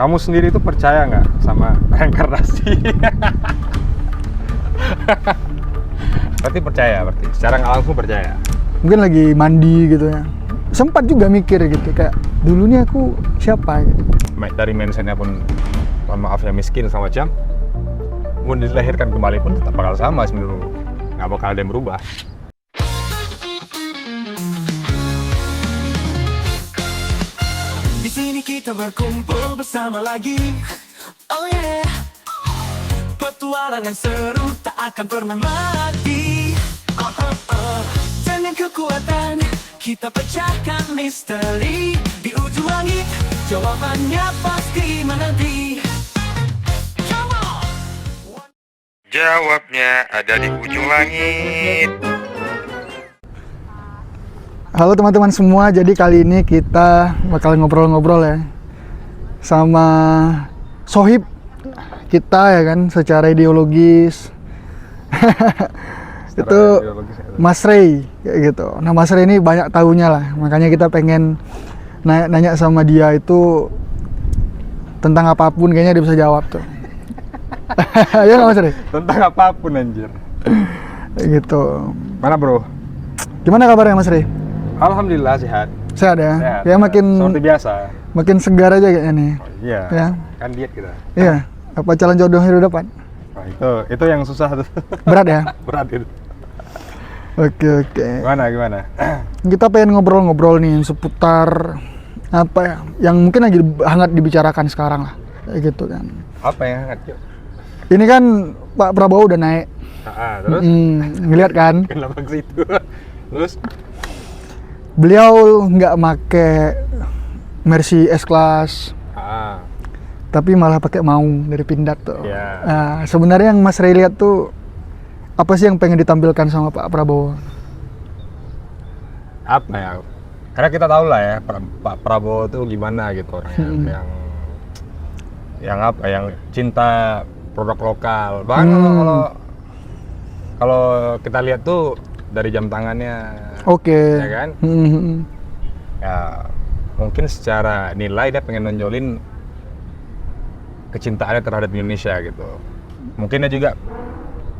Kamu sendiri itu percaya nggak sama reinkarnasi? Berarti percaya, berarti secara nggak langsung percaya. Mungkin lagi mandi gitu ya. Sempat juga mikir gitu, kayak dulu nih aku siapa gitu. Dari mindsetnya pun, mohon maaf ya, miskin sama macam. Mau dilahirkan kembali pun tetap bakal sama sebenarnya. Nggak bakal ada yang berubah. Di sini kita berkumpul bersama lagi. Oh yeah. Petualangan seru tak akan pernah mati. Dengan kekuatan kita pecahkan misteri. Di ujung langit jawabannya pasti menanti. Come on. Jawabnya ada di ujung langit. Halo teman-teman semua, jadi kali ini kita bakal ngobrol-ngobrol ya sama sohib kita ya kan, secara ideologis. Itu Mas Rey kayak gitu. Nah Mas Rey ini banyak tahunya lah, makanya kita pengen nanya sama dia itu tentang apapun, kayaknya dia bisa jawab tuh. Ya nggak Mas Rey? Tentang apapun anjir. Kayak gitu. Mana bro? Gimana kabarnya Mas Rey? Alhamdulillah sehat. Sehat ya? Sehat, Ya makin seperti biasa. makin segar aja kayaknya nih. Iya. Ya. Kan diet kita. Iya. Apa calon jodoh hidup dapat? Wah, itu yang susah tuh. Berat ya? Berat itu. Oke. Gimana? Kita pengen ngobrol-ngobrol nih seputar apa ya, yang mungkin lagi hangat dibicarakan sekarang lah, kayak gitu kan. Apa yang hangat yuk? Ini kan Pak Prabowo udah naik. Terus? Ngeliat kan? Kenapa ke situ? Terus? Beliau nggak make Mercy S-Class, tapi malah pakai Maung dari Pindad tuh. Yeah. Nah, sebenarnya yang Mas Rey lihat tuh apa sih yang pengen ditampilkan sama Pak Prabowo? Apa ya? Karena kita tahu lah ya Pak Prabowo tuh gimana gitu orangnya, yang apa? Yang cinta produk lokal. Bahkan kalau kita lihat tuh dari jam tangannya. Oke. Ya kan? Ya mungkin secara nilai dia pengen nonjolin kecintaannya terhadap Indonesia gitu. Mungkin dia juga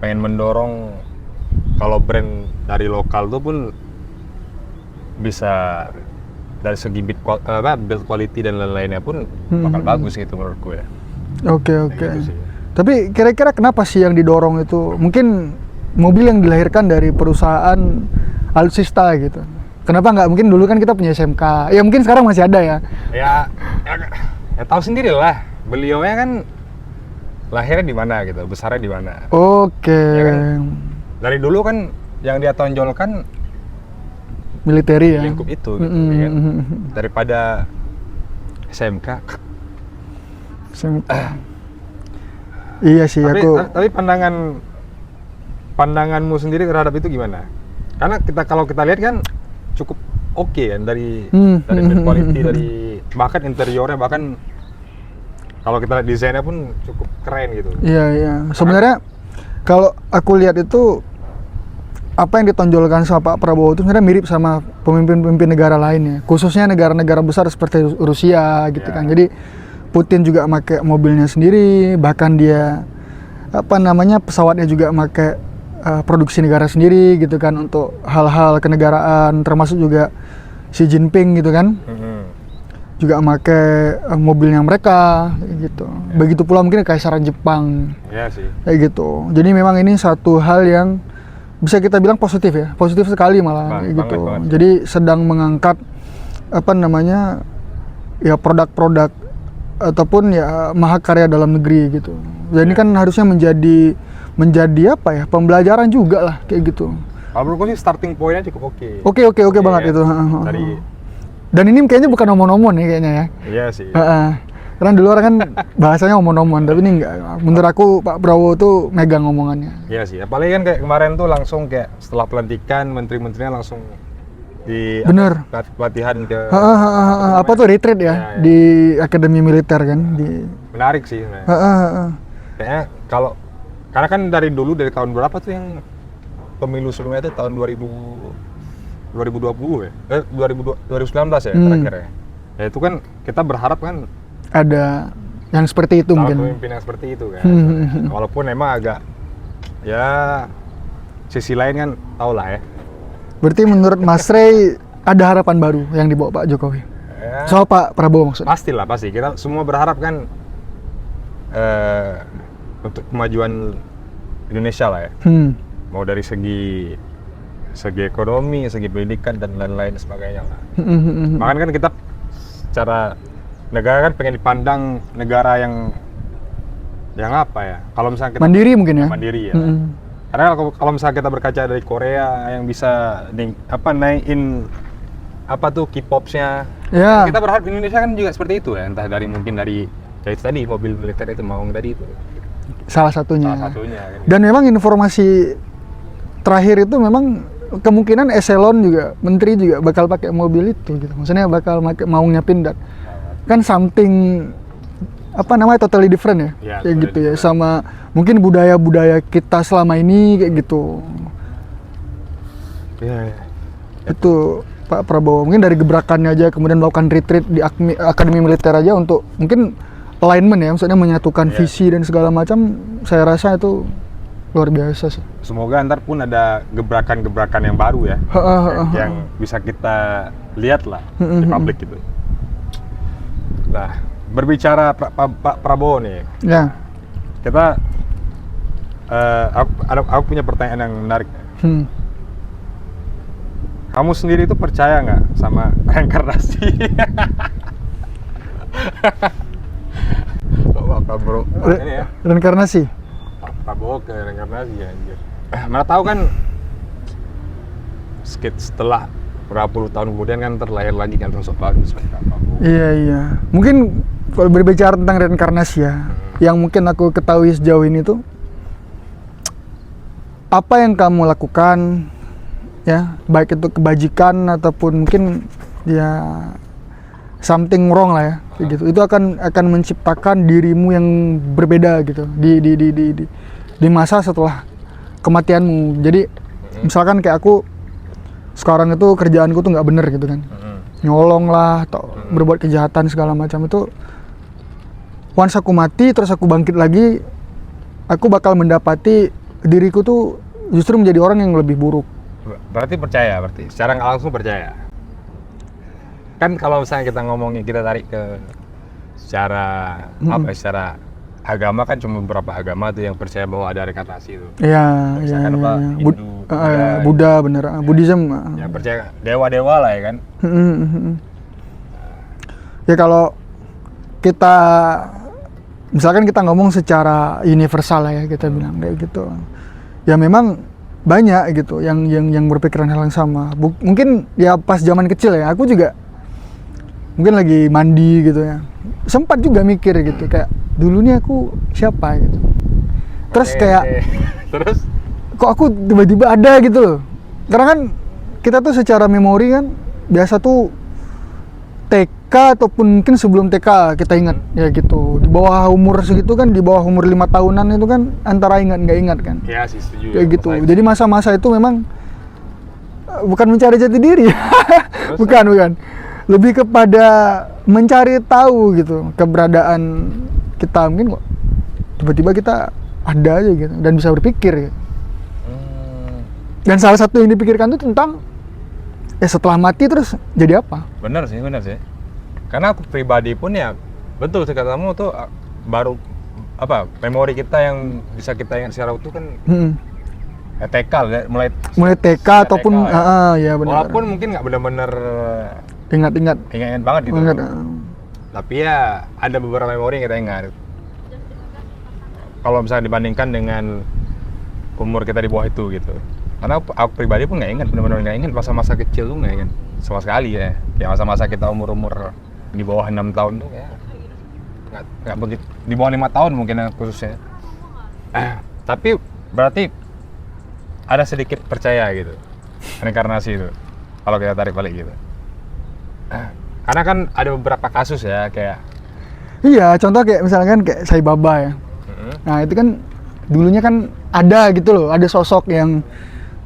pengen mendorong kalau brand dari lokal tuh pun bisa dari segi build quality dan lain-lainnya pun bakal bagus gitu menurut gue. Oke. Gitu sih. Tapi kira-kira kenapa sih yang didorong itu? Mungkin mobil yang dilahirkan dari perusahaan alutsista gitu. Kenapa nggak? Mungkin dulu kan kita punya SMK. Ya mungkin sekarang masih ada ya. Ya tahu sendiri lah. Beliaunya kan lahirnya di mana gitu, besarnya di mana. Oke. Ya kan? Dari dulu kan yang dia tonjolkan Militeri ya. lingkup itu gitu, ya kan? Daripada SMK. Iya sih, tapi pandanganmu sendiri terhadap itu gimana? Karena kalau kita lihat kan cukup oke kan dari build quality, dari bahkan interiornya, bahkan kalau kita lihat desainnya pun cukup keren gitu. Iya. Sebenarnya kalau aku lihat itu apa yang ditonjolkan sama Pak Prabowo itu sebenarnya mirip sama pemimpin-pemimpin negara lainnya, khususnya negara-negara besar seperti Rusia gitu kan. Jadi Putin juga pakai mobilnya sendiri, bahkan dia pesawatnya juga pakai produksi negara sendiri gitu kan, untuk hal-hal kenegaraan, termasuk juga Xi Jinping gitu kan. Juga pakai mobilnya mereka gitu. Begitu pula mungkin Kaisaran Jepang. Iya sih. Kayak gitu. Jadi memang ini satu hal yang bisa kita bilang positif ya, positif sekali malah kayak gitu. Banget. Jadi sedang mengangkat ya produk-produk ataupun ya mahakarya dalam negeri gitu. Jadi ini kan harusnya menjadi apa ya, pembelajaran juga lah kayak gitu. Kalau menurut gue sih starting point-nya cukup oke. Oke banget itu. Dan ini kayaknya bukan omon-omon nih kayaknya ya. Iya sih. Karena dulu orang kan bahasanya omon-omon, tapi ini enggak. Menurut aku Pak Prabowo tuh megang omongannya. Iya sih. Apalagi kan kayak kemarin tuh langsung kayak setelah pelantikan menteri-menterinya langsung di Bener. pelatihan ke Apa tuh retreat ya, di Akademi Militer kan di. Menarik sih sebenarnya. Kayaknya karena kan dari tahun berapa tuh yang pemilu sebelumnya itu tahun 2020 ya? 2019 ya terakhir ya. Ya itu kan kita berharap kan Ada yang seperti itu calon mungkin. pemimpin yang seperti itu kan. Walaupun emang agak ya sisi lain kan tau lah ya. Berarti menurut Mas Rey ada harapan baru yang dibawa Pak Jokowi Ya, soal Pak Prabowo maksudnya. pastilah pasti kita semua berharap kan untuk kemajuan Indonesia lah ya. Mau dari segi ekonomi, segi pendidikan dan lain-lain sebagainya lah. Makanya kan kita secara negara kan pengen dipandang negara yang apa ya? Kalau misalnya kita Mandiri mungkin ya. mandiri ya. Karena kalau misalnya kita berkaca dari Korea yang bisa naikin apa tuh K-popsnya, Ya. kita berharap Indonesia kan juga seperti itu ya. Entah mungkin dari kayak itu tadi mobil militer itu Maung tadi itu. Salah satunya. Salah satunya. Kan. Dan memang informasi terakhir itu memang kemungkinan eselon juga, menteri juga bakal pakai mobil itu gitu. Maksudnya bakal mau nyiapin dan kan something apa namanya totally different ya, Ya, kayak totally gitu ya, different. sama mungkin budaya kita selama ini kayak gitu. Ya. Itu Pak Prabowo mungkin dari gebrakannya aja kemudian melakukan retreat di akademi militer aja untuk mungkin alignment ya, maksudnya menyatukan visi dan segala macam. Saya rasa itu luar biasa sih. Semoga ntar pun ada gebrakan-gebrakan yang baru ya, yang bisa kita lihat lah di publik gitu. Nah, berbicara Pak Prabowo nih, Ya. kita aku punya pertanyaan yang menarik. Kamu sendiri itu percaya nggak sama reinkarnasi? Pak Bro, ini ya. Reinkarnasi. Pak Prabowo ke reinkarnasi ya anjir. Mana tahu kan setelah berapa puluh tahun kemudian kan terlahir lagi kan sosok baru seperti Pak Prabowo. Iya. Mungkin kalau berbicara tentang reinkarnasi ya, yang mungkin aku ketahui sejauh ini tuh apa yang kamu lakukan ya, baik itu kebajikan ataupun mungkin ya something wrong lah ya, kayak gitu. Itu akan menciptakan dirimu yang berbeda gitu di masa setelah kematianmu. Jadi misalkan kayak aku sekarang itu kerjaanku tuh nggak bener gitu kan, nyolong lah atau berbuat kejahatan segala macam, itu once aku mati terus aku bangkit lagi, aku bakal mendapati diriku tuh justru menjadi orang yang lebih buruk. Berarti percaya, secara nggak langsung percaya. Kan kalau misalnya kita ngomongin, kita tarik ke secara secara agama kan cuma beberapa agama tuh yang percaya bahwa ada reinkarnasi itu. Iya, Misalkan apa, Hindu, Buddha bener, Buddhism. yang percaya dewa-dewa lah ya kan. Ya kalau kita misalkan kita ngomong secara universal lah ya, kita bilang kayak gitu. Ya memang banyak gitu yang berpikiran hal yang sama. Mungkin ya pas zaman kecil ya, aku juga mungkin lagi mandi gitu ya, sempat juga mikir gitu kayak dulu nih aku siapa gitu. Terus kayak terus kok aku tiba-tiba ada gitu loh. Karena kan kita tuh secara memori kan biasa tuh TK ataupun mungkin sebelum TK kita ingat ya gitu. Di bawah umur segitu kan, di bawah umur 5 tahunan itu kan antara ingat nggak ingat kan. ya sih setuju. Kayak gitu. Jadi masa-masa itu memang bukan mencari jati diri. bukan. Lebih kepada mencari tahu gitu keberadaan kita, mungkin kok tiba-tiba kita ada aja gitu dan bisa berpikir gitu. Dan salah satu yang dipikirkan itu tentang ya setelah mati terus jadi apa? Bener sih. Karena aku pribadi pun ya betul sih katamu tuh, baru apa memori kita yang bisa kita ingat secara utuh kan TK ya, mulai TK ataupun ya benar. Walaupun mungkin nggak benar-benar ingat banget gitu. Ingat. Tapi ya ada beberapa memori yang kita ingat. Kalau misalnya dibandingkan dengan umur kita di bawah itu gitu. Karena aku pribadi pun nggak ingat, benar-benar nggak ingat masa-masa kecil tuh nggak ingat sama sekali ya. Kayak masa-masa kita umur di bawah 6 tahun tuh kayak nggak begitu, di bawah 5 tahun mungkin khususnya. Tapi berarti ada sedikit percaya gitu reinkarnasi itu kalau kita tarik balik gitu. Karena kan ada beberapa kasus ya kayak iya, contoh kayak misalkan kayak Sai Baba ya. Nah itu kan dulunya kan ada gitu loh, ada sosok yang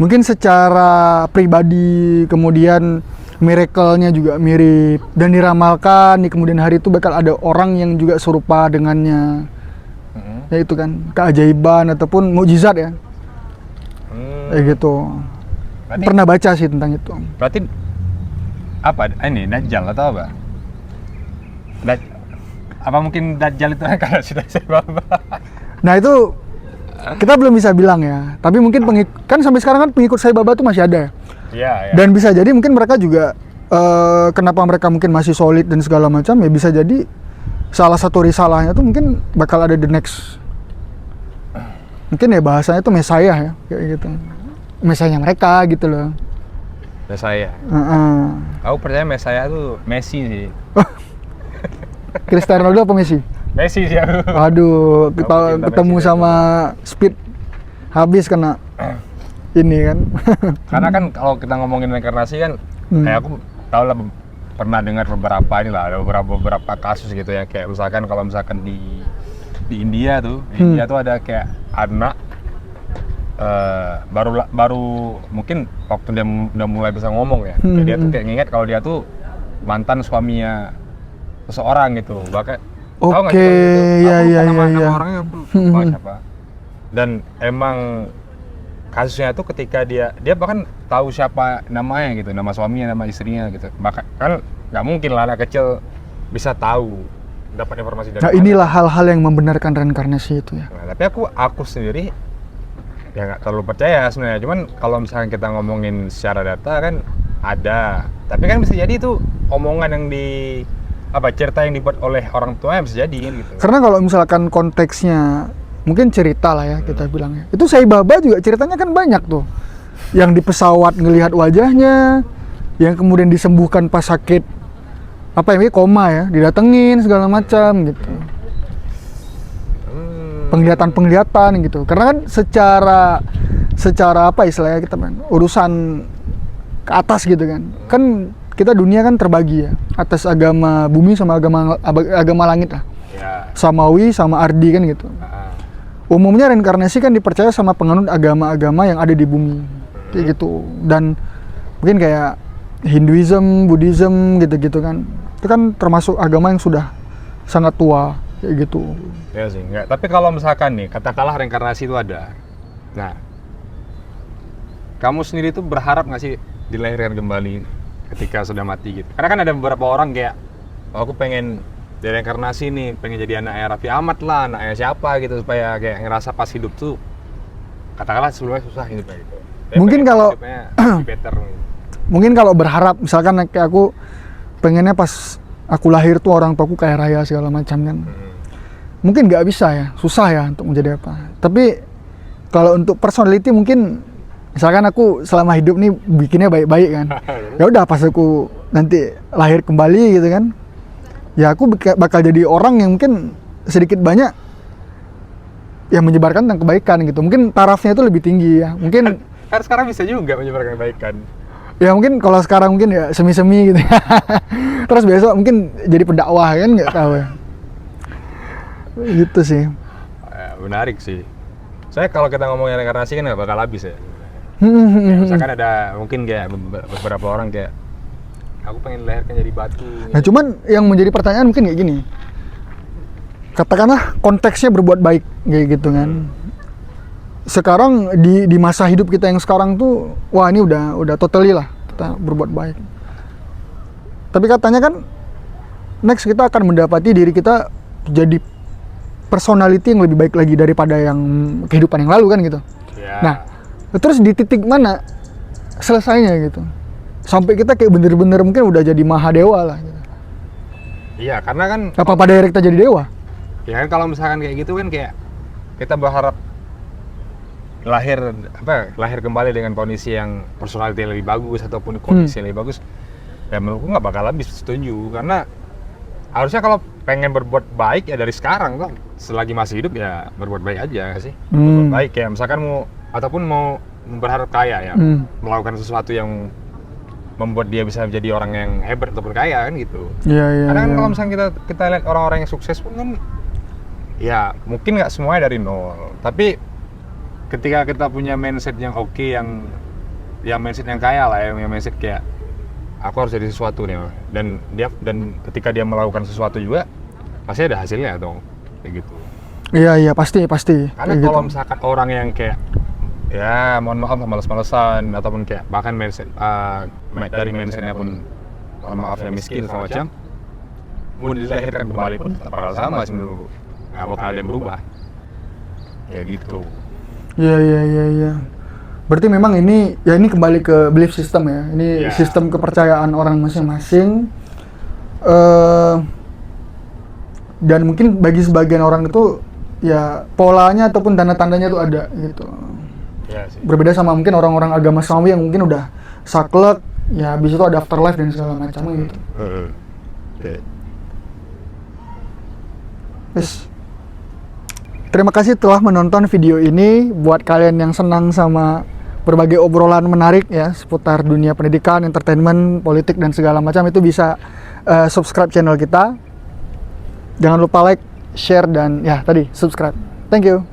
mungkin secara pribadi kemudian miracle-nya juga mirip, dan diramalkan di kemudian hari itu bakal ada orang yang juga serupa dengannya. Ya itu kan keajaiban ataupun mukjizat ya. Kayak gitu. Berarti, Pernah baca sih tentang itu. berarti apa ini Dajjal atau apa? Apa mungkin Dajjal itu karena sudah saya bawa? Nah itu kita belum bisa bilang ya. Tapi mungkin kan sampai sekarang kan pengikut Sai Baba tuh masih ada ya. Iya, ya. Dan bisa jadi mungkin mereka juga kenapa mereka mungkin masih solid dan segala macam ya, bisa jadi salah satu risalahnya tuh mungkin bakal ada the next, mungkin ya bahasanya tuh Mesiah ya, kayak gitu, Mesiahnya mereka gitu loh. Mesiah. Heeh. Aku percaya Mesiah tuh Messi sih. Cristiano Ronaldo apa Messi? Messi sih aku. Waduh, Aku cinta ketemu Messi sama Speed habis kena ini kan. Karena kan kalau kita ngomongin reinkarnasi kan, kayak aku tahu lah, pernah dengar beberapa ini lah, ada beberapa kasus gitu ya, kayak misalkan kalau misalkan di India tuh, India tuh ada kayak anak baru mungkin waktu dia udah mulai bisa ngomong ya, kayak dia tuh kayak nginget kalau dia tuh mantan suaminya seseorang gitu, bahkan tahu nggak Oke, sih kalau gitu? iya, Aku lupa iya, nama iya. orangnya, aku lupa siapa. Dan emang kasusnya tuh ketika dia bahkan tahu siapa namanya gitu, nama suaminya, nama istrinya gitu. Bahkan kan nggak mungkin lah anak kecil bisa tahu, dapat informasi dari Nah mana. inilah hal-hal yang membenarkan reinkarnasi itu ya. Nah, tapi aku sendiri ya nggak terlalu percaya sebenarnya. Cuman kalau misalkan kita ngomongin secara data kan ada, tapi kan bisa jadi itu omongan yang cerita yang dibuat oleh orang tua bisa jadi kan gitu. Karena kalau misalkan konteksnya mungkin cerita lah ya kita bilangnya, itu Sai Baba juga ceritanya kan banyak tuh, yang di pesawat ngelihat wajahnya, yang kemudian disembuhkan pas sakit koma ya, didatengin segala macam gitu. Penglihatan gitu. Karena kan secara apa istilahnya kita urusan ke atas gitu kan. Kan kita dunia kan terbagi ya, atas agama bumi sama agama langit lah. Ya. Samawi sama ardi kan gitu. Umumnya reinkarnasi kan dipercaya sama penganut agama-agama yang ada di bumi. Kayak gitu. Dan mungkin kayak Hinduism, Buddhism gitu-gitu kan. Itu kan termasuk agama yang sudah sangat tua kayak gitu. Ya sih, enggak. Tapi kalau misalkan nih, katakanlah reinkarnasi itu ada. Nah, kamu sendiri tuh berharap nggak sih dilahirkan kembali ketika sudah mati gitu? Karena kan ada beberapa orang kayak, oh, aku pengen direinkarnasi nih, pengen jadi anaknya Raffi Ahmad lah, anaknya siapa gitu, supaya kayak ngerasa pas hidup tuh, katakanlah sebelumnya susah hidupnya gitu. Mungkin kalau better. Mungkin kalau berharap, misalkan kayak aku pengennya pas aku lahir tuh orang tuaku kaya raya segala macam kan. Mungkin nggak bisa ya, susah ya untuk menjadi apa. Tapi kalau untuk personality mungkin, misalkan aku selama hidup nih bikinnya baik-baik kan. Ya udah pas aku nanti lahir kembali gitu kan, ya aku bakal jadi orang yang mungkin sedikit banyak yang menyebarkan tentang kebaikan gitu. Mungkin tarafnya itu lebih tinggi ya. Mungkin kan sekarang bisa juga menyebarkan kebaikan. Ya mungkin kalau sekarang mungkin ya semi-semi gitu. Terus besok mungkin jadi pendakwah kan, nggak tahu ya. Gitu sih. Menarik sih. Saya kalau kita ngomongin reinkarnasi kan nggak bakal habis ya. Ya, misalkan ada mungkin kayak beberapa orang kayak, aku pengen dilahirkan jadi batu. Nah cuman yang menjadi pertanyaan mungkin kayak gini. Katakanlah konteksnya berbuat baik kayak gitu kan. Sekarang di masa hidup kita yang sekarang tuh, wah ini udah totally lah kita berbuat baik. Tapi katanya kan next kita akan mendapati diri kita jadi personality yang lebih baik lagi daripada yang kehidupan yang lalu kan gitu. Ya. Nah, terus di titik mana selesainya gitu? Sampai kita kayak bener-bener mungkin udah jadi mahadewa lah gitu. Iya, karena kan Apa pada akhirnya kita jadi dewa? ya kan kalau misalkan kayak gitu kan kayak kita berharap lahir kembali dengan kondisi yang personality yang lebih bagus ataupun kondisi yang lebih bagus. Ya menurutku nggak bakal habis setuju, karena harusnya kalau pengen berbuat baik ya dari sekarang tuh, selagi masih hidup ya berbuat baik aja nggak sih? Berbuat baik ya, misalkan mau berharap kaya ya, melakukan sesuatu yang membuat dia bisa menjadi orang yang hebat ataupun kaya kan gitu. Iya. Karena kan kalau misalnya kita lihat orang-orang yang sukses pun kan, ya mungkin nggak semuanya dari nol, tapi ketika kita punya mindset yang oke, yang mindset yang kaya lah, yang mindset kayak aku harus jadi sesuatu nih, dan ketika dia melakukan sesuatu juga pasti ada hasilnya atau kayak gitu. Iya pasti Karena kayak kalau gitu. misalkan orang yang kayak ya mohon maaf males-malesan ataupun kayak bahkan dari mindsetnya pun mohon maaf ya miskin segala macam, mau dilahirkan kembali pun tetap bakal sama sih menurutku, nggak bakal ada yang berubah kayak gitu. Iya. Berarti memang ini kembali ke belief system ya. Ini Ya. sistem kepercayaan orang masing-masing. Dan mungkin bagi sebagian orang itu ya polanya ataupun tanda-tandanya tuh ada gitu. Ya sih. Berbeda sama mungkin orang-orang agama Samawi yang mungkin udah saklek, ya habis itu ada afterlife dan segala macam gitu. Oke. Yes. Terima kasih telah menonton video ini. Buat kalian yang senang sama berbagai obrolan menarik ya seputar dunia pendidikan, entertainment, politik dan segala macam, itu bisa subscribe channel kita. Jangan lupa like, share dan ya tadi subscribe. Thank you.